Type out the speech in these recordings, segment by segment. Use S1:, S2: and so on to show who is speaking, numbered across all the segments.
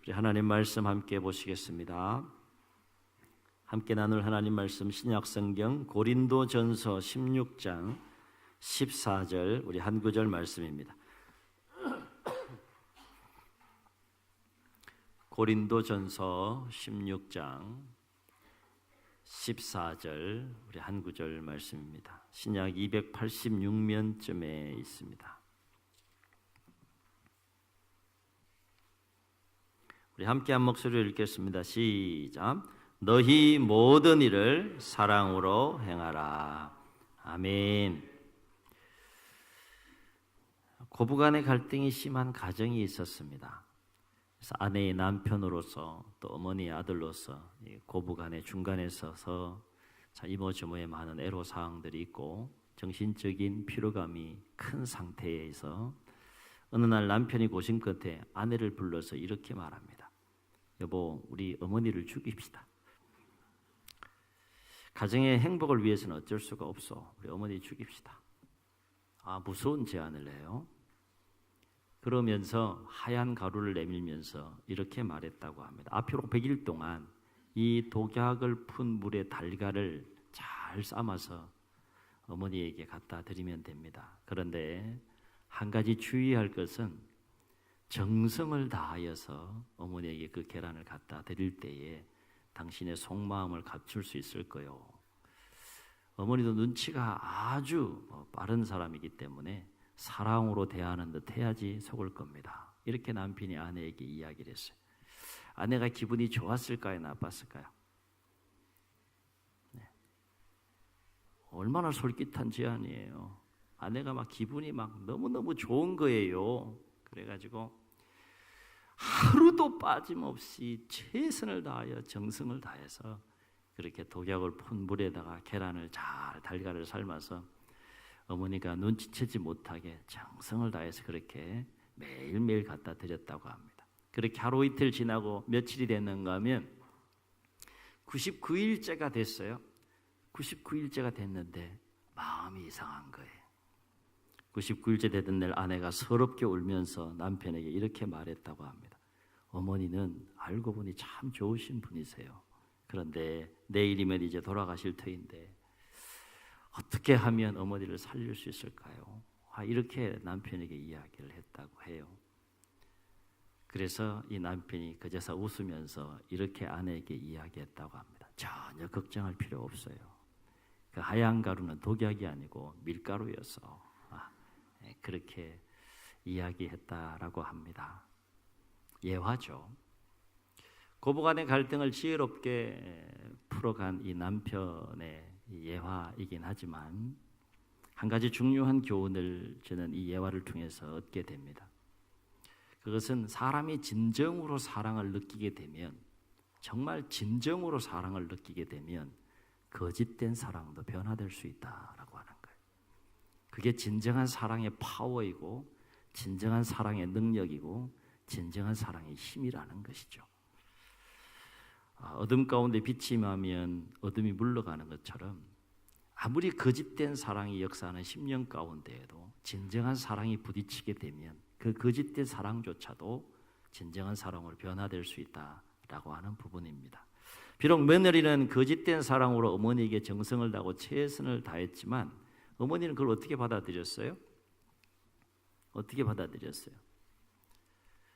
S1: 우리 하나님 말씀 함께 보시겠습니다. 함께 나눌 하나님 말씀 신약성경 고린도전서 16장 14절 우리 한 구절 말씀입니다. 고린도전서 16장 14절 우리 한 구절 말씀입니다. 신약 286면쯤에 있습니다. 우리 함께 한 목소리로 읽겠습니다. 시작. 너희 모든 일을 사랑으로 행하라. 아멘. 고부간의 갈등이 심한 가정이 있었습니다. 그래서 아내의 남편으로서 또 어머니의 아들로서 고부간의 중간에 서서 이모저모의 많은 애로사항들이 있고 정신적인 피로감이 큰 상태에서 어느 날 남편이 고심 끝에 아내를 불러서 이렇게 말합니다. 여보, 우리 어머니를 죽입시다. 가정의 행복을 위해서는 어쩔 수가 없어. 우리 어머니 죽입시다. 무서운 제안을 해요. 그러면서 하얀 가루를 내밀면서 이렇게 말했다고 합니다. 앞으로 100일 동안 이 독약을 푼 물에 달걀을 잘 삶아서 어머니에게 갖다 드리면 됩니다. 그런데 한 가지 주의할 것은 정성을 다하여서 어머니에게 그 계란을 갖다 드릴 때에 당신의 속마음을 갖출 수 있을 거요. 어머니도 눈치가 아주 빠른 사람이기 때문에 사랑으로 대하는 듯 해야지 속을 겁니다. 이렇게 남편이 아내에게 이야기를 했어요. 아내가 기분이 좋았을까요? 나빴을까요? 네. 얼마나 솔깃한 제안이에요. 아내가 막 기분이 막 너무너무 좋은 거예요. 그래가지고 하루도 빠짐없이 최선을 다하여 정성을 다해서 그렇게 독약을 푼 물에다가 계란을 잘 달걀을 삶아서 어머니가 눈치채지 못하게 정성을 다해서 그렇게 매일매일 갖다 드렸다고 합니다. 그렇게 하루 이틀 지나고 며칠이 됐는가 하면 99일째가 됐어요. 99일째가 됐는데 마음이 이상한 거예요. 99일째 되던 날 아내가 서럽게 울면서 남편에게 이렇게 말했다고 합니다. 어머니는 알고 보니 참 좋으신 분이세요. 그런데 내일이면 이제 돌아가실 터인데 어떻게 하면 어머니를 살릴 수 있을까요? 이렇게 남편에게 이야기를 했다고 해요. 그래서 이 남편이 그제서 웃으면서 이렇게 아내에게 이야기했다고 합니다. 전혀 걱정할 필요 없어요. 그 하얀 가루는 독약이 아니고 밀가루여서 그렇게 이야기했다라고 합니다. 예화죠. 고부간의 갈등을 지혜롭게 풀어간 이 남편의 예화이긴 하지만 한 가지 중요한 교훈을 저는 이 예화를 통해서 얻게 됩니다. 그것은 사람이 진정으로 사랑을 느끼게 되면, 정말 진정으로 사랑을 느끼게 되면 거짓된 사랑도 변화될 수 있다라고 하는 거예요. 그게 진정한 사랑의 파워이고 진정한 사랑의 능력이고 진정한 사랑의 힘이라는 것이죠. 어둠 가운데 빛이 임하면 어둠이 물러가는 것처럼 아무리 거짓된 사랑이 역사하는 10년 가운데에도 진정한 사랑이 부딪히게 되면 그 거짓된 사랑조차도 진정한 사랑으로 변화될 수 있다라고 하는 부분입니다. 비록 며느리는 거짓된 사랑으로 어머니에게 정성을 다하고 최선을 다했지만 어머니는 그걸 어떻게 받아들였어요? 어떻게 받아들였어요?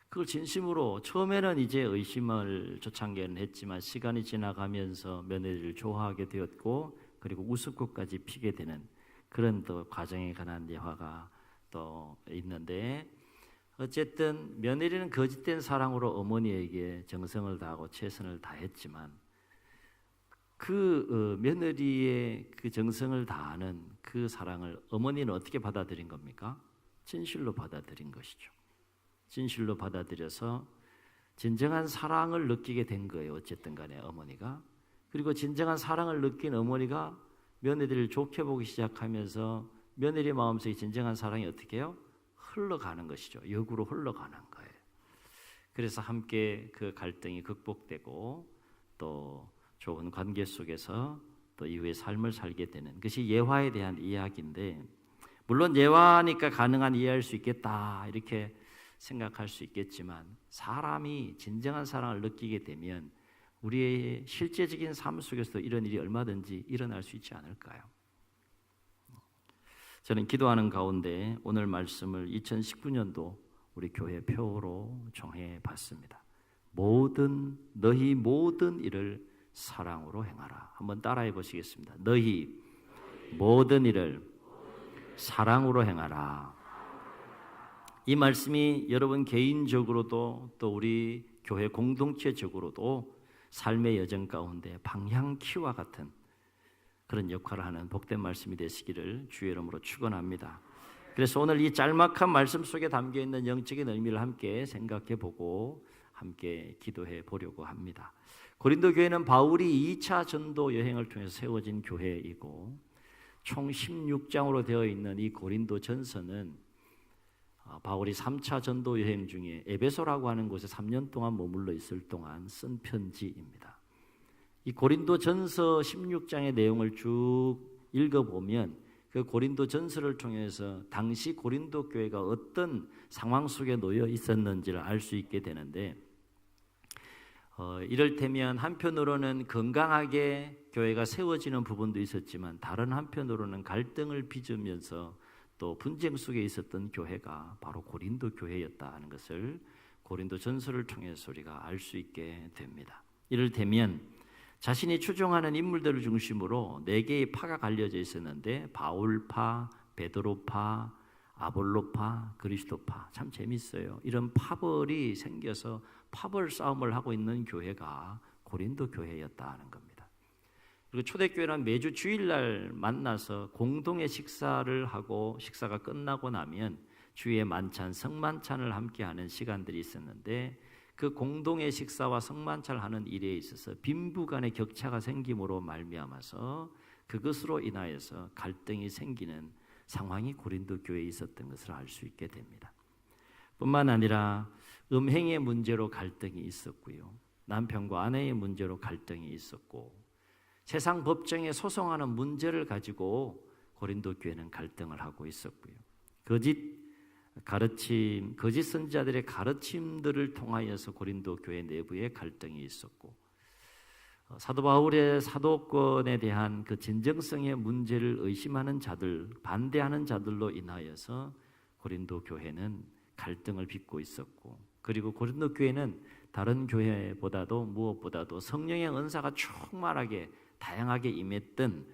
S1: 그걸 진심으로 처음에는 이제 의심을 초창기에는 했지만 시간이 지나가면서 며느리를 좋아하게 되었고 그리고 우습고까지 피게 되는 그런 또 과정에 관한 예화가 또 있는데 어쨌든 며느리는 거짓된 사랑으로 어머니에게 정성을 다하고 최선을 다했지만 그 며느리의 그 정성을 다하는 그 사랑을 어머니는 어떻게 받아들인 겁니까? 진실로 받아들인 것이죠. 진실로 받아들여서 진정한 사랑을 느끼게 된 거예요. 어쨌든 간에 어머니가. 그리고 진정한 사랑을 느낀 어머니가 며느리를 좋게 보기 시작하면서 며느리의 마음속에 진정한 사랑이 어떻게 해요? 흘러가는 것이죠. 역으로 흘러가는 거예요. 그래서 함께 그 갈등이 극복되고 또 좋은 관계 속에서 또 이후의 삶을 살게 되는 것이 예화에 대한 이야기인데 물론 예화니까 가능한 이해할 수 있겠다 이렇게 생각할 수 있겠지만 사람이 진정한 사랑을 느끼게 되면 우리의 실제적인 삶 속에서도 이런 일이 얼마든지 일어날 수 있지 않을까요? 저는 기도하는 가운데 오늘 말씀을 2019년도 우리 교회 표로 정해봤습니다. 너희 모든 일을 사랑으로 행하라. 한번 따라해 보시겠습니다. 너희 모든 일을 사랑으로 행하라. 이 말씀이 여러분 개인적으로도 또 우리 교회 공동체적으로도 삶의 여정 가운데 방향키와 같은 그런 역할을 하는 복된 말씀이 되시기를 주의 이름으로 축원합니다. 그래서 오늘 이 짤막한 말씀 속에 담겨있는 영적인 의미를 함께 생각해보고 함께 기도해 보려고 합니다. 고린도 교회는 바울이 2차 전도 여행을 통해서 세워진 교회이고 총 16장으로 되어 있는 이 고린도 전서는 바울이 3차 전도 여행 중에 에베소라고 하는 곳에 3년 동안 머물러 있을 동안 쓴 편지입니다. 이 고린도 전서 16장의 내용을 쭉 읽어보면 그 고린도 전서를 통해서 당시 고린도 교회가 어떤 상황 속에 놓여 있었는지를 알 수 있게 되는데 이를테면 한편으로는 건강하게 교회가 세워지는 부분도 있었지만 다른 한편으로는 갈등을 빚으면서 또 분쟁 속에 있었던 교회가 바로 고린도 교회였다는 것을 고린도 전서를 통해서 우리가 알 수 있게 됩니다. 이를테면 자신이 추종하는 인물들을 중심으로 4개의 파가 갈려져 있었는데 바울파, 베드로파, 아볼로파, 그리스도파. 참 재밌어요. 이런 파벌이 생겨서 파벌 싸움을 하고 있는 교회가 고린도 교회였다는 겁니다. 그리고 초대교회는 매주 주일날 만나서 공동의 식사를 하고 식사가 끝나고 나면 주의 만찬, 성만찬을 함께하는 시간들이 있었는데 그 공동의 식사와 성만찬을 하는 일에 있어서 빈부간의 격차가 생김으로 말미암아서 그것으로 인하여서 갈등이 생기는 상황이 고린도 교회에 있었던 것을 알 수 있게 됩니다. 뿐만 아니라 음행의 문제로 갈등이 있었고요. 남편과 아내의 문제로 갈등이 있었고 세상 법정에 소송하는 문제를 가지고 고린도 교회는 갈등을 하고 있었고요. 거짓 선지자들의 가르침들을 통하여서 고린도 교회 내부에 갈등이 있었고 사도 바울의 사도권에 대한 그 진정성의 문제를 의심하는 자들, 반대하는 자들로 인하여서 고린도 교회는 갈등을 빚고 있었고 그리고 고린도 교회는 다른 교회보다도 무엇보다도 성령의 은사가 충만하게 다양하게 임했던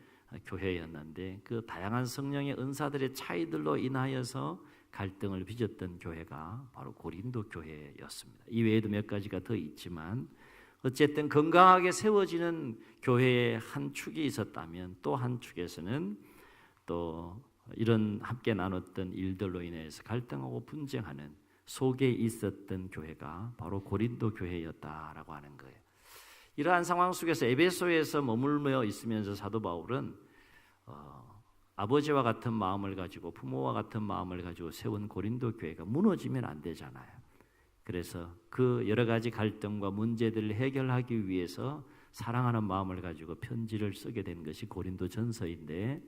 S1: 교회였는데 그 다양한 성령의 은사들의 차이들로 인하여서 갈등을 빚었던 교회가 바로 고린도 교회였습니다. 이 외에도 몇 가지가 더 있지만 어쨌든 건강하게 세워지는 교회의 한 축이 있었다면 또 한 축에서는 또 이런 함께 나눴던 일들로 인해서 갈등하고 분쟁하는 속에 있었던 교회가 바로 고린도 교회였다라고 하는 거예요. 이러한 상황 속에서 에베소에서 머물며 있으면서 사도 바울은 아버지와 같은 마음을 가지고 부모와 같은 마음을 가지고 세운 고린도 교회가 무너지면 안 되잖아요. 그래서 그 여러 가지 갈등과 문제들을 해결하기 위해서 사랑하는 마음을 가지고 편지를 쓰게 된 것이 고린도 전서인데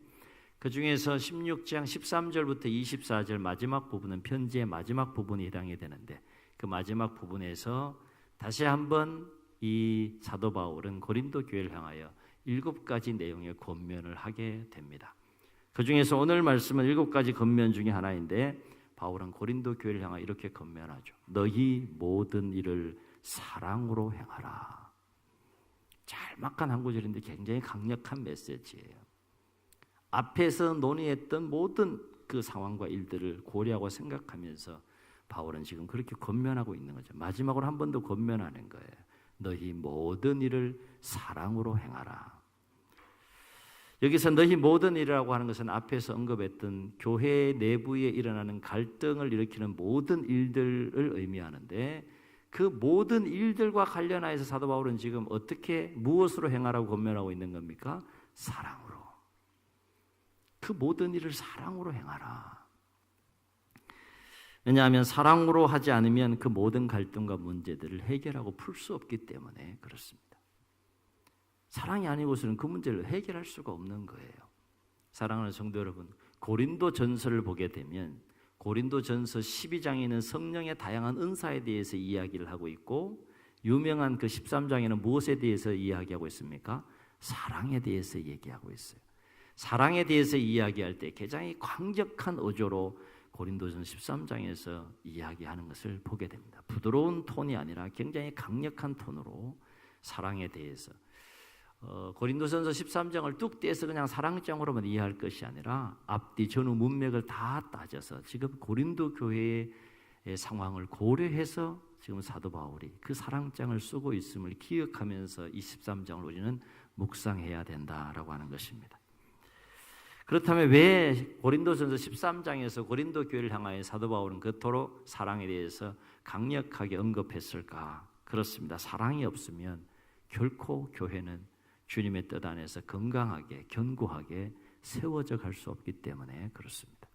S1: 그 중에서 16장 13절부터 24절 마지막 부분은 편지의 마지막 부분이 해당이 되는데 그 마지막 부분에서 다시 한번 이 사도 바울은 고린도 교회를 향하여 7가지 내용의 권면을 하게 됩니다. 그 중에서 오늘 말씀은 7가지 권면 중에 하나인데 바울은 고린도 교회를 향하여 이렇게 권면하죠. 너희 모든 일을 사랑으로 행하라. 짤막한 한 구절인데 굉장히 강력한 메시지예요. 앞에서 논의했던 모든 그 상황과 일들을 고려하고 생각하면서 바울은 지금 그렇게 권면하고 있는 거죠. 마지막으로 한 번 더 권면하는 거예요. 너희 모든 일을 사랑으로 행하라. 여기서 너희 모든 일이라고 하는 것은 앞에서 언급했던 교회 내부에 일어나는 갈등을 일으키는 모든 일들을 의미하는데 그 모든 일들과 관련하여서 사도 바울은 지금 어떻게 무엇으로 행하라고 권면하고 있는 겁니까? 사랑으로. 그 모든 일을 사랑으로 행하라. 왜냐하면 사랑으로 하지 않으면 그 모든 갈등과 문제들을 해결하고 풀 수 없기 때문에 그렇습니다. 사랑이 아니고서는 그 문제를 해결할 수가 없는 거예요. 사랑하는 성도 여러분, 고린도 전서를 보게 되면 고린도전서 12장에 있는 성령의 다양한 은사에 대해서 이야기를 하고 있고, 유명한 그 13장에는 무엇에 대해서 이야기하고 있습니까? 사랑에 대해서 얘기하고 있어요. 사랑에 대해서 이야기할 때 굉장히 강력한 어조로 고린도전서 13장에서 이야기하는 것을 보게 됩니다. 부드러운 톤이 아니라 굉장히 강력한 톤으로 사랑에 대해서, 고린도전서 13장을 뚝 떼서 그냥 사랑장으로만 이해할 것이 아니라 앞뒤 전후 문맥을 다 따져서 지금 고린도 교회의 상황을 고려해서 지금 사도 바울이 그 사랑장을 쓰고 있음을 기억하면서 이 13장을 우리는 묵상해야 된다라고 하는 것입니다. 그렇다면 왜 고린도전서 13장에서 고린도 교회를 향하여 사도 바울은 그토록 사랑에 대해서 강력하게 언급했을까? 그렇습니다. 사랑이 없으면 결코 교회는 주님의 뜻 안에서 건강하게 견고하게 세워져 갈 수 없기 때문에 그렇습니다.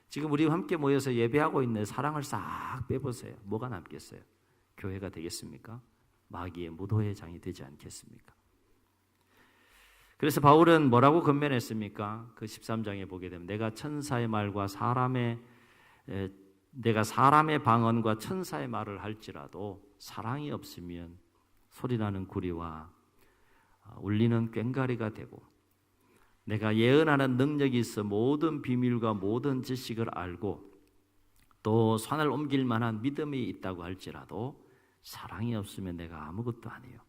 S1: 지금 우리 함께 모여서 예배하고 있는 사랑을 싹 빼보세요. 뭐가 남겠어요? 교회가 되겠습니까? 마귀의 무도의 장이 되지 않겠습니까? 그래서 바울은 뭐라고 권면했습니까? 그 13장에 보게 되면 내가 사람의 방언과 천사의 말을 할지라도 사랑이 없으면 소리나는 구리와 울리는 꽹과리가 되고, 내가 예언하는 능력이 있어 모든 비밀과 모든 지식을 알고 또 산을 옮길 만한 믿음이 있다고 할지라도 사랑이 없으면 내가 아무것도 아니에요.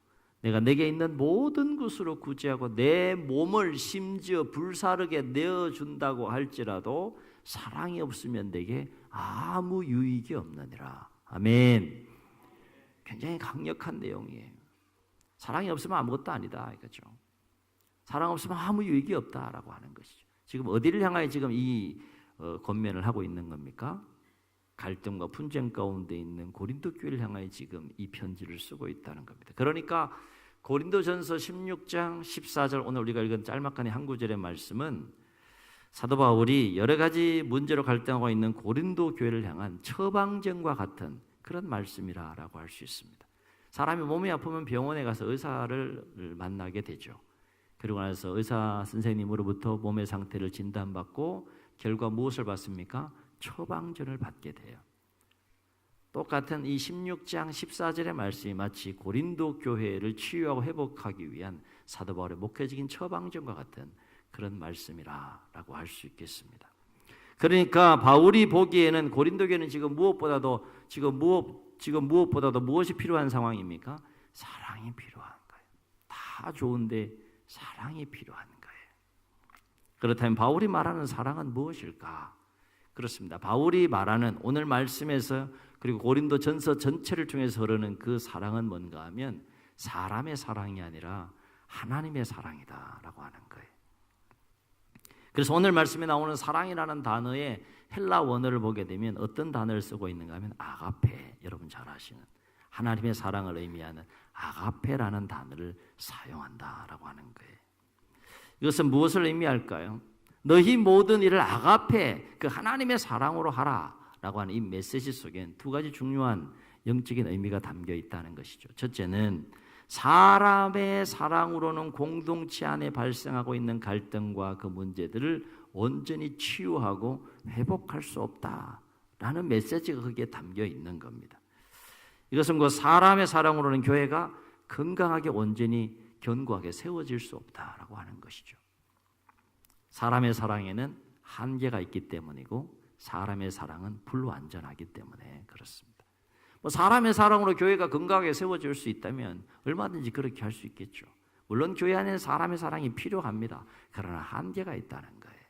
S1: 내가 내게 있는 모든 것으로 구제하고 내 몸을 심지어 불사르게 내어준다고 할지라도 사랑이 없으면 내게 아무 유익이 없느니라. 아멘. 굉장히 강력한 내용이에요. 사랑이 없으면 아무것도 아니다 이거죠. 사랑 없으면 아무 유익이 없다라고 하는 것이죠. 지금 어디를 향하여 지금 이 권면을 하고 있는 겁니까? 갈등과 분쟁 가운데 있는 고린도 교회를 향하여 지금 이 편지를 쓰고 있다는 겁니다. 그러니까 고린도전서 16장 14절 오늘 우리가 읽은 짤막한 한 구절의 말씀은 사도 바울이 여러 가지 문제로 갈등하고 있는 고린도 교회를 향한 처방전과 같은 그런 말씀이라고 할 수 있습니다. 사람이 몸이 아프면 병원에 가서 의사를 만나게 되죠. 그리고 나서 의사 선생님으로부터 몸의 상태를 진단받고 결과 무엇을 받습니까? 처방전을 받게 돼요. 똑같은 이 16장 14절의 말씀이 마치 고린도 교회를 치유하고 회복하기 위한 사도 바울의 목회적인 처방전과 같은 그런 말씀이라고 할 수 있겠습니다. 그러니까 바울이 보기에는 고린도 교회는 지금 무엇보다도 무엇이 필요한 상황입니까? 사랑이 필요한 거예요. 다 좋은데 사랑이 필요한 거예요. 그렇다면 바울이 말하는 사랑은 무엇일까? 그렇습니다. 바울이 말하는 오늘 말씀에서 그리고 고린도 전서 전체를 통해서 흐르는 그 사랑은 뭔가 하면 사람의 사랑이 아니라 하나님의 사랑이다라고 하는 거예요. 그래서 오늘 말씀에 나오는 사랑이라는 단어의 헬라 원어를 보게 되면 어떤 단어를 쓰고 있는가 하면 아가페, 여러분 잘 아시는 하나님의 사랑을 의미하는 아가페라는 단어를 사용한다라고 하는 거예요. 이것은 무엇을 의미할까요? 너희 모든 일을 아가페, 그 하나님의 사랑으로 하라라고 하는 이 메시지 속엔 두 가지 중요한 영적인 의미가 담겨 있다는 것이죠. 첫째는 사람의 사랑으로는 공동체 안에 발생하고 있는 갈등과 그 문제들을 온전히 치유하고 회복할 수 없다라는 메시지가 거기에 담겨 있는 겁니다. 이것은 그 사람의 사랑으로는 교회가 건강하게 온전히 견고하게 세워질 수 없다라고 하는 것이죠. 사람의 사랑에는 한계가 있기 때문이고 사람의 사랑은 불완전하기 때문에 그렇습니다. 사람의 사랑으로 교회가 건강하게 세워질 수 있다면 얼마든지 그렇게 할 수 있겠죠. 물론 교회 안에는 사람의 사랑이 필요합니다. 그러나 한계가 있다는 거예요.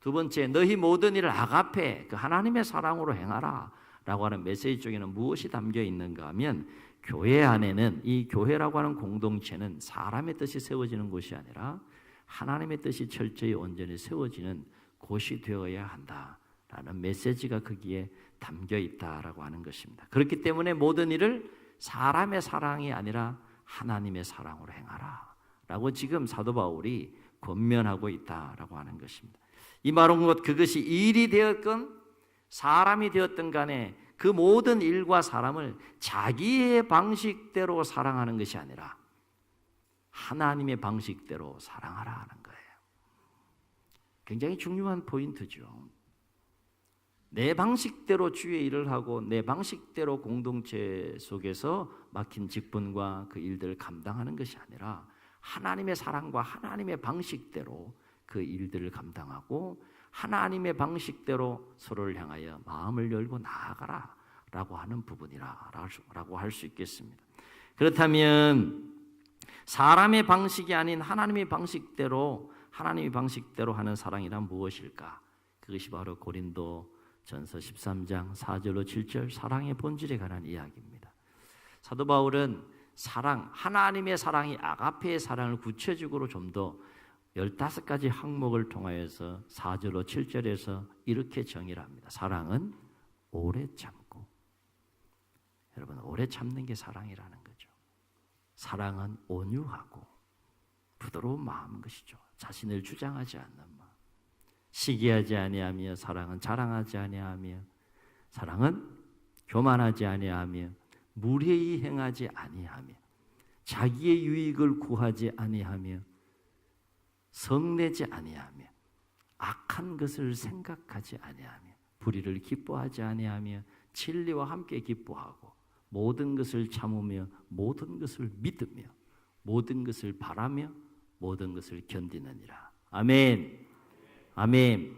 S1: 두 번째, 너희 모든 일을 아가페, 그 하나님의 사랑으로 행하라 라고 하는 메시지 쪽에는 무엇이 담겨 있는가 하면 교회 안에는 이 교회라고 하는 공동체는 사람의 뜻이 세워지는 곳이 아니라 하나님의 뜻이 철저히 온전히 세워지는 곳이 되어야 한다라는 메시지가 거기에 담겨 있다라고 하는 것입니다. 그렇기 때문에 모든 일을 사람의 사랑이 아니라 하나님의 사랑으로 행하라 라고 지금 사도 바울이 권면하고 있다라고 하는 것입니다. 이 말은 그것이 일이 되었건 사람이 되었든 간에 그 모든 일과 사람을 자기의 방식대로 사랑하는 것이 아니라 하나님의 방식대로 사랑하라 하는 거예요. 굉장히 중요한 포인트죠. 내 방식대로 주의 일을 하고 내 방식대로 공동체 속에서 막힌 직분과 그 일들을 감당하는 것이 아니라 하나님의 사랑과 하나님의 방식대로 그 일들을 감당하고 하나님의 방식대로 서로를 향하여 마음을 열고 나아가라 라고 하는 부분이라고 할 수 있겠습니다. 그렇다면 사람의 방식이 아닌 하나님의 방식대로 하는 사랑이란 무엇일까? 그것이 바로 고린도전서 13장 4절로 7절 사랑의 본질에 관한 이야기입니다. 사도 바울은 사랑, 하나님의 사랑이 아가페의 사랑을 구체적으로 좀 더 15가지 항목을 통하여서 4절로 7절에서 이렇게 정의를 합니다. 사랑은 오래 참고. 여러분, 오래 참는 게 사랑이라는 거죠. 사랑은 온유하고 부드러운 마음인 것이죠. 자신을 주장하지 않는 마음. 시기하지 아니하며, 사랑은 자랑하지 아니하며, 사랑은 교만하지 아니하며, 무례히 행하지 아니하며, 자기의 유익을 구하지 아니하며, 성내지 아니하며, 악한 것을 생각하지 아니하며, 불의를 기뻐하지 아니하며, 진리와 함께 기뻐하고, 모든 것을 참으며, 모든 것을 믿으며, 모든 것을 바라며, 모든 것을 견디느니라. 아멘. 아멘.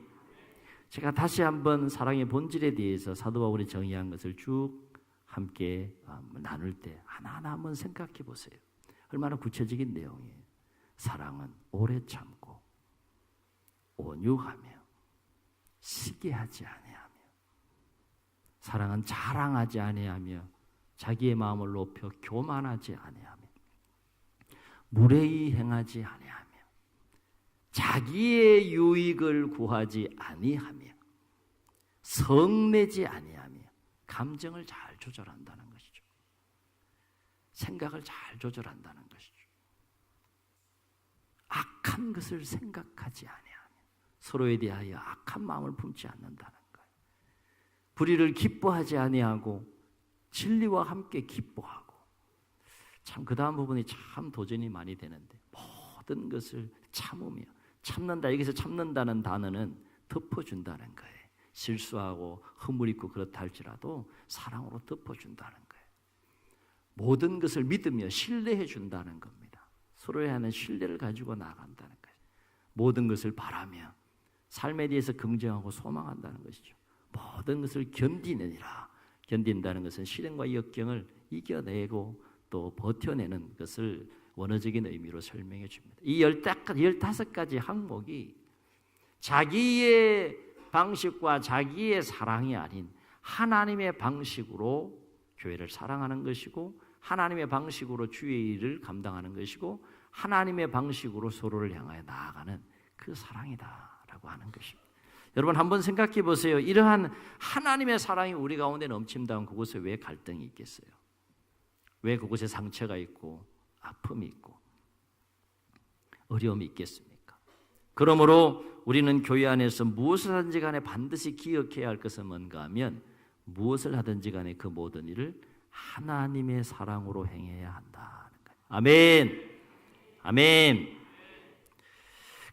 S1: 제가 다시 한번 사랑의 본질에 대해서 사도 바울이 정의한 것을 쭉 함께 나눌 때 하나하나 한번 생각해 보세요. 얼마나 구체적인 내용이에요. 사랑은 오래 참고 온유하며 시기하지 아니하며, 사랑은 자랑하지 아니하며, 자기의 마음을 높여 교만하지 아니하며, 무례히 행하지 아니하며, 자기의 유익을 구하지 아니하며, 성내지 아니하며, 감정을 잘 조절한다는 것이죠. 생각을 잘 조절한다는 것이죠. 악한 것을 생각하지 아니하며, 서로에 대하여 악한 마음을 품지 않는다는 거예요. 불의를 기뻐하지 아니하고 진리와 함께 기뻐하고. 참 그 다음 부분이 참 도전이 많이 되는데, 모든 것을 참으며. 참는다, 여기서 참는다는 단어는 덮어준다는 거예요. 실수하고 허물 있고 그렇다 할지라도 사랑으로 덮어준다는 거예요. 모든 것을 믿으며 신뢰해 준다는 겁니다. 서로에 하는 신뢰를 가지고 나아간다는 거예요. 모든 것을 바라며 삶에 대해서 긍정하고 소망한다는 것이죠. 모든 것을 견디느니라. 견딘다는 것은 시련과 역경을 이겨내고 또 버텨내는 것을 원어적인 의미로 설명해 줍니다. 이 15가지 항목이 자기의 방식과 자기의 사랑이 아닌 하나님의 방식으로 교회를 사랑하는 것이고, 하나님의 방식으로 주의 일을 감당하는 것이고, 하나님의 방식으로 서로를 향하여 나아가는 그 사랑이다라고 하는 것입니다. 여러분 한번 생각해 보세요. 이러한 하나님의 사랑이 우리 가운데 넘친다면 그곳에 왜 갈등이 있겠어요? 왜 그곳에 상처가 있고 아픔이 있고 어려움이 있겠습니까? 그러므로 우리는 교회 안에서 무엇을 하든지 간에 반드시 기억해야 할 것은 뭔가 하면, 무엇을 하든지 간에 그 모든 일을 하나님의 사랑으로 행해야 한다는 거예요. 아멘. 아멘.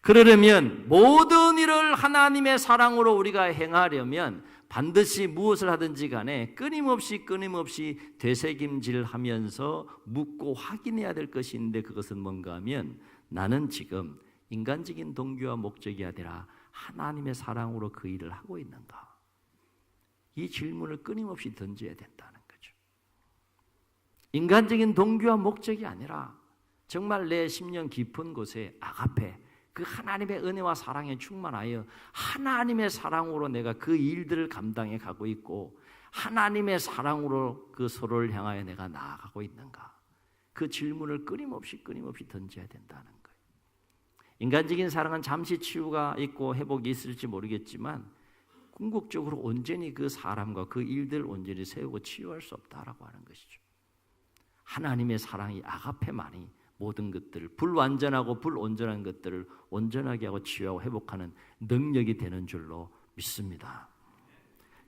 S1: 그러려면 모든 일을 하나님의 사랑으로 우리가 행하려면 반드시 무엇을 하든지 간에 끊임없이 되새김질하면서 묻고 확인해야 될 것이 있는데, 그것은 뭔가 하면 나는 지금 인간적인 동기와 목적이 아니라 하나님의 사랑으로 그 일을 하고 있는가? 이 질문을 끊임없이 던져야 된다는 거죠. 인간적인 동기와 목적이 아니라 정말 내 심령 깊은 곳에 아가페, 그 하나님의 은혜와 사랑에 충만하여 하나님의 사랑으로 내가 그 일들을 감당해 가고 있고, 하나님의 사랑으로 그 서로를 향하여 내가 나아가고 있는가? 그 질문을 끊임없이 던져야 된다는 거예요. 인간적인 사랑은 잠시 치유가 있고 회복이 있을지 모르겠지만 궁극적으로 온전히 그 사람과 그 일들을 온전히 세우고 치유할 수 없다라고 하는 것이죠. 하나님의 사랑이 아가페만이 모든 것들을, 불완전하고 불온전한 것들을 온전하게 하고 치유하고 회복하는 능력이 되는 줄로 믿습니다.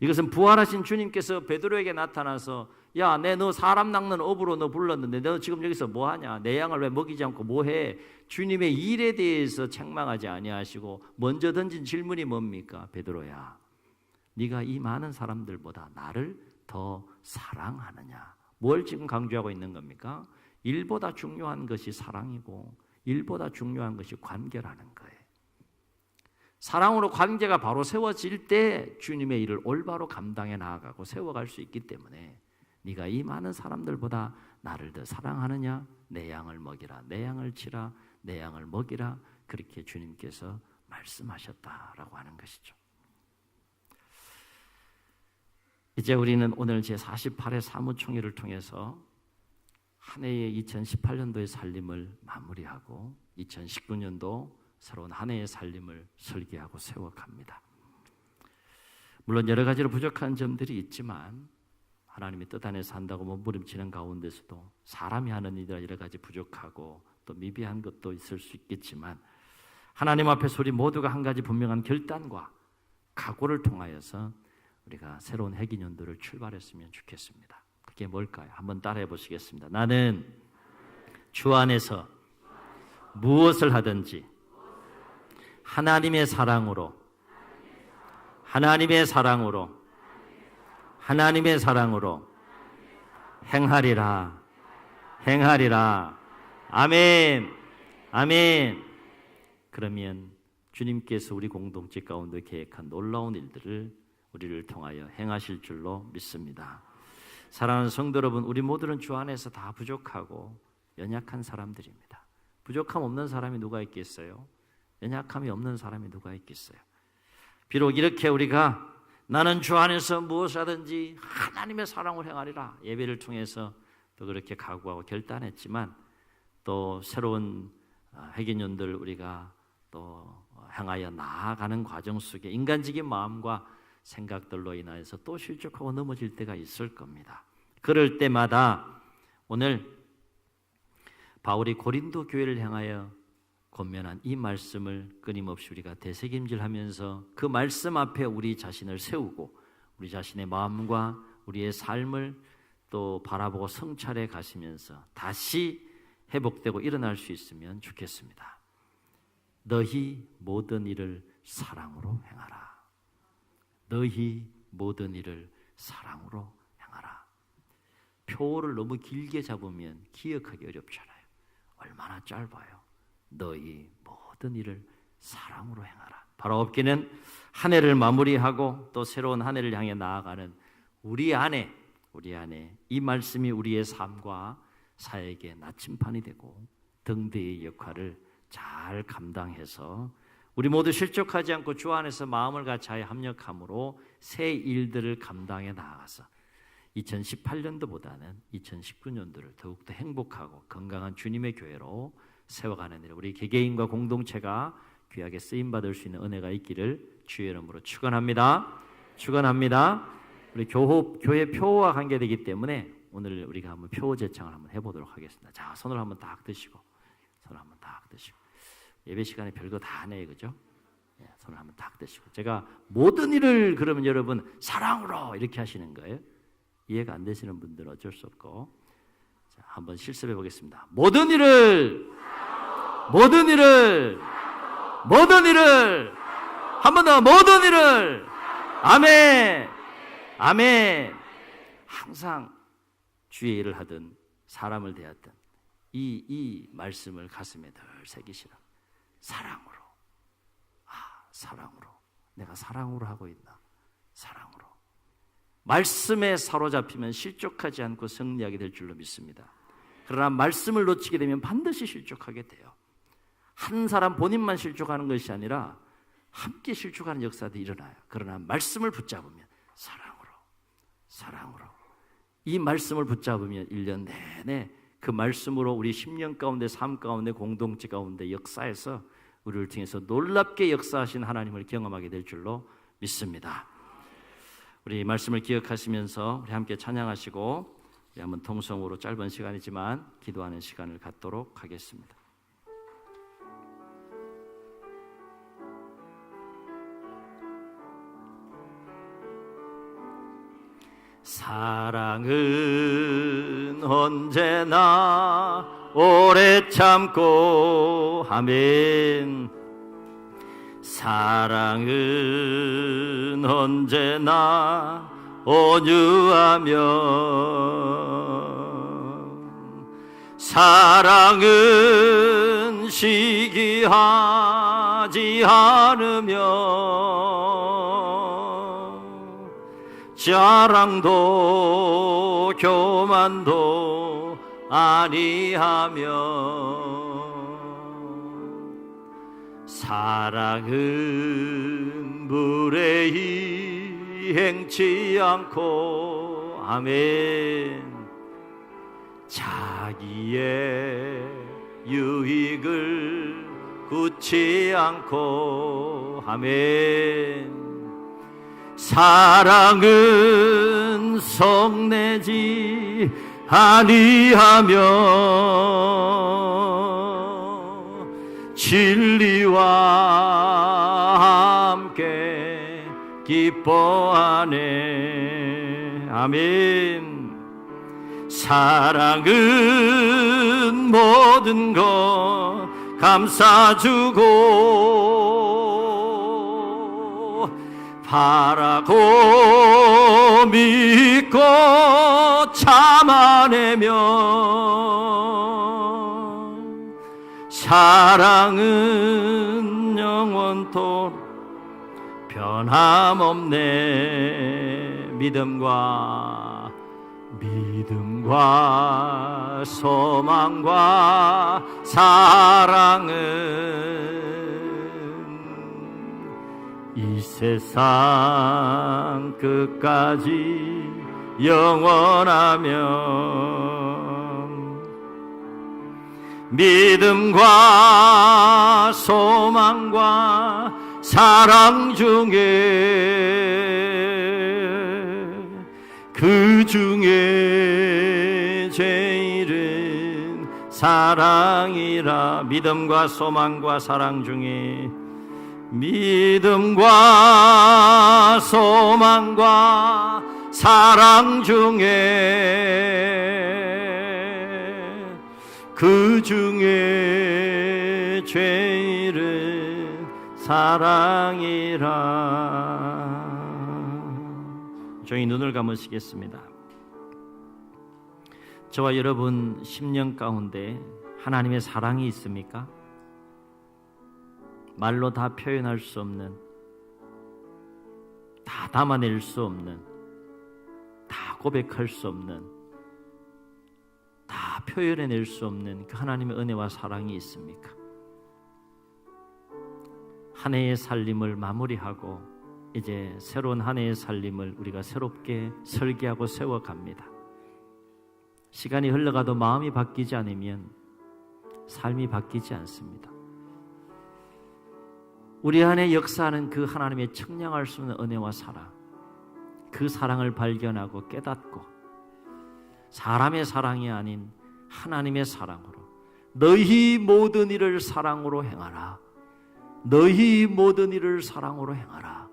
S1: 이것은 부활하신 주님께서 베드로에게 나타나서, 야, 너 사람 낚는 업으로 너 불렀는데 너 지금 여기서 뭐하냐? 내 양을 왜 먹이지 않고 뭐해? 주님의 일에 대해서 책망하지 아니하시고 먼저 던진 질문이 뭡니까? 베드로야, 네가 이 많은 사람들보다 나를 더 사랑하느냐? 뭘 지금 강조하고 있는 겁니까? 일보다 중요한 것이 사랑이고 일보다 중요한 것이 관계라는 거예요. 사랑으로 관계가 바로 세워질 때 주님의 일을 올바로 감당해 나아가고 세워갈 수 있기 때문에 네가 이 많은 사람들보다 나를 더 사랑하느냐? 내 양을 먹이라, 내 양을 치라, 내 양을 먹이라, 그렇게 주님께서 말씀하셨다라고 하는 것이죠. 이제 우리는 오늘 제48회 사무총회를 통해서 한 해의 2018년도의 살림을 마무리하고 2019년도 새로운 한 해의 살림을 설계하고 세워갑니다. 물론 여러 가지로 부족한 점들이 있지만 하나님의 뜻 안에서 산다고 몸부림치는 가운데서도 사람이 하는 일이라 여러 가지 부족하고 또 미비한 것도 있을 수 있겠지만 하나님 앞에서 우리 모두가 한 가지 분명한 결단과 각오를 통하여서 우리가 새로운 해기년도를 출발했으면 좋겠습니다. 그게 뭘까요? 한번 따라해 보시겠습니다. 나는 주 안에서 무엇을 하든지 하나님의 사랑으로 행하리라. 아멘. 그러면 주님께서 우리 공동체 가운데 계획한 놀라운 일들을 우리를 통하여 행하실 줄로 믿습니다. 사랑하는 성도 여러분, 우리 모두는 주 안에서 다 부족하고 연약한 사람들입니다. 부족함 없는 사람이 누가 있겠어요? 연약함이 없는 사람이 누가 있겠어요? 비록 이렇게 우리가 나는 주 안에서 무엇을 하든지 하나님의 사랑을 행하리라 예배를 통해서 또 그렇게 각오하고 결단했지만 또 새로운 해기년들 우리가 또 향하여 나아가는 과정 속에 인간적인 마음과 생각들로 인하여서 또 실족하고 넘어질 때가 있을 겁니다. 그럴 때마다 오늘 바울이 고린도 교회를 향하여 권면한 이 말씀을 끊임없이 우리가 되새김질하면서 그 말씀 앞에 우리 자신을 세우고 우리 자신의 마음과 우리의 삶을 또 바라보고 성찰해 가시면서 다시 회복되고 일어날 수 있으면 좋겠습니다. 너희 모든 일을 사랑으로 행하라. 너희 모든 일을 사랑으로 행하라. 표어를 너무 길게 잡으면 기억하기 어렵잖아요. 얼마나 짧아요. 너희 모든 일을 사랑으로 행하라. 바로 없기는 한 해를 마무리하고 또 새로운 한 해를 향해 나아가는 우리 안에 이 말씀이 우리의 삶과 사역의 나침판이 되고 등대의 역할을 잘 감당해서 우리 모두 실족하지 않고 주 안에서 마음을 같이 합력함으로 새 일들을 감당해 나아가서 2018년도보다는 2019년도를 더욱더 행복하고 건강한 주님의 교회로 세워가는 일, 우리 개개인과 공동체가 귀하게 쓰임받을 수 있는 은혜가 있기를 주의 이름으로 축원합니다. 우리 교회 표와 관계되기 때문에 오늘 우리가 한번 표 제창을 한번 해보도록 하겠습니다. 자, 손을 한번 딱 드시고 예배 시간에 별거 다 하네, 그죠? 예, 손을 한번 딱 드시고 제가 모든 일을 그러면 여러분 사랑으로 이렇게 하시는 거예요. 이해가 안 되시는 분들은 어쩔 수 없고 자, 한번 실습해 보겠습니다. 모든 일을 한 번 더 모든 일을 아멘. 항상 주의 일을 하든 사람을 대하든 이 말씀을 가슴에 늘 새기시라. 사랑으로 내가 사랑으로 하고 있나? 사랑으로 말씀에 사로잡히면 실족하지 않고 승리하게 될 줄로 믿습니다. 그러나 말씀을 놓치게 되면 반드시 실족하게 돼요. 한 사람 본인만 실족하는 것이 아니라 함께 실족하는 역사도 일어나요. 그러나 말씀을 붙잡으면 사랑으로 이 말씀을 붙잡으면 1년 내내 그 말씀으로 우리 10년 가운데 삶 가운데 공동체 가운데 역사에서 우리를 통해서 놀랍게 역사하신 하나님을 경험하게 될 줄로 믿습니다. 우리 말씀을 기억하시면서 우리 함께 찬양하시고 우리 한번 통성으로 짧은 시간이지만 기도하는 시간을 갖도록 하겠습니다. 사랑은 언제나 오래 참고 아멘. 사랑은 언제나 온유하며 사랑은 시기하지 않으며 자랑도 교만도 아니하며 사랑은 무례히 행치 않고 아멘 자기의 유익을 굳지 않고 아멘 사랑은 성내지 아니하며 진리와 함께 기뻐하네 아멘 사랑은 모든 것 감싸주고 바라고 믿고 참아내며 사랑은 영원토록 변함없네 믿음과 소망과 사랑은 이 세상 끝까지 영원하며 믿음과 소망과 사랑 중에 그 중에 제일은 사랑이라 믿음과 소망과 사랑 중에 믿음과 소망과 사랑 중에 그 중에 제일은 사랑이라. 저희 눈을 감으시겠습니다. 저와 여러분 10년 가운데 하나님의 사랑이 있습니까? 말로 다 표현할 수 없는, 다 담아낼 수 없는, 다 고백할 수 없는, 다 표현해낼 수 없는 그 하나님의 은혜와 사랑이 있습니까? 한 해의 살림을 마무리하고 이제 새로운 한 해의 살림을 우리가 새롭게 설계하고 세워갑니다. 시간이 흘러가도 마음이 바뀌지 않으면 삶이 바뀌지 않습니다. 우리 안에 역사하는 그 하나님의 청량할 수 없는 은혜와 사랑, 그 사랑을 발견하고 깨닫고 사람의 사랑이 아닌 하나님의 사랑으로 너희 모든 일을 사랑으로 행하라. 너희 모든 일을 사랑으로 행하라.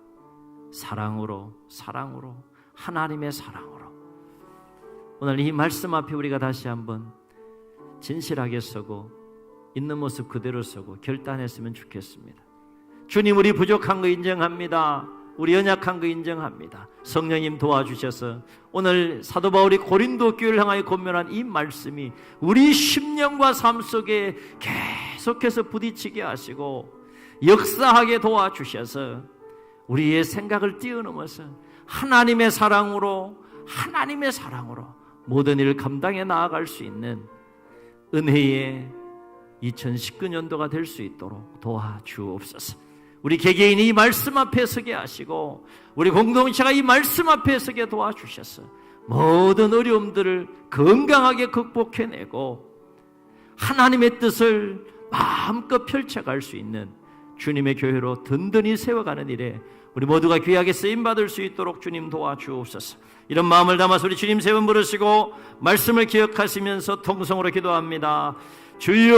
S1: 사랑으로, 사랑으로, 하나님의 사랑으로. 오늘 이 말씀 앞에 우리가 다시 한번 진실하게 서고 있는 모습 그대로 서고 결단했으면 좋겠습니다. 주님, 우리 부족한 거 인정합니다. 우리 연약한 거 인정합니다. 성령님 도와주셔서 오늘 사도 바울이 고린도 교회를 향하여 권면한 이 말씀이 우리 심령과 삶 속에 계속해서 부딪히게 하시고 역사하게 도와주셔서 우리의 생각을 뛰어넘어서 하나님의 사랑으로 모든 일을 감당해 나아갈 수 있는 은혜의 2019년도가 될 수 있도록 도와주옵소서. 우리 개개인이 이 말씀 앞에 서게 하시고 우리 공동체가 이 말씀 앞에 서게 도와주셔서 모든 어려움들을 건강하게 극복해내고 하나님의 뜻을 마음껏 펼쳐갈 수 있는 주님의 교회로 든든히 세워가는 일에 우리 모두가 귀하게 쓰임받을 수 있도록 주님 도와주옵소서. 이런 마음을 담아서 우리 주님 세 번 부르시고 말씀을 기억하시면서 통성으로 기도합니다. 주여.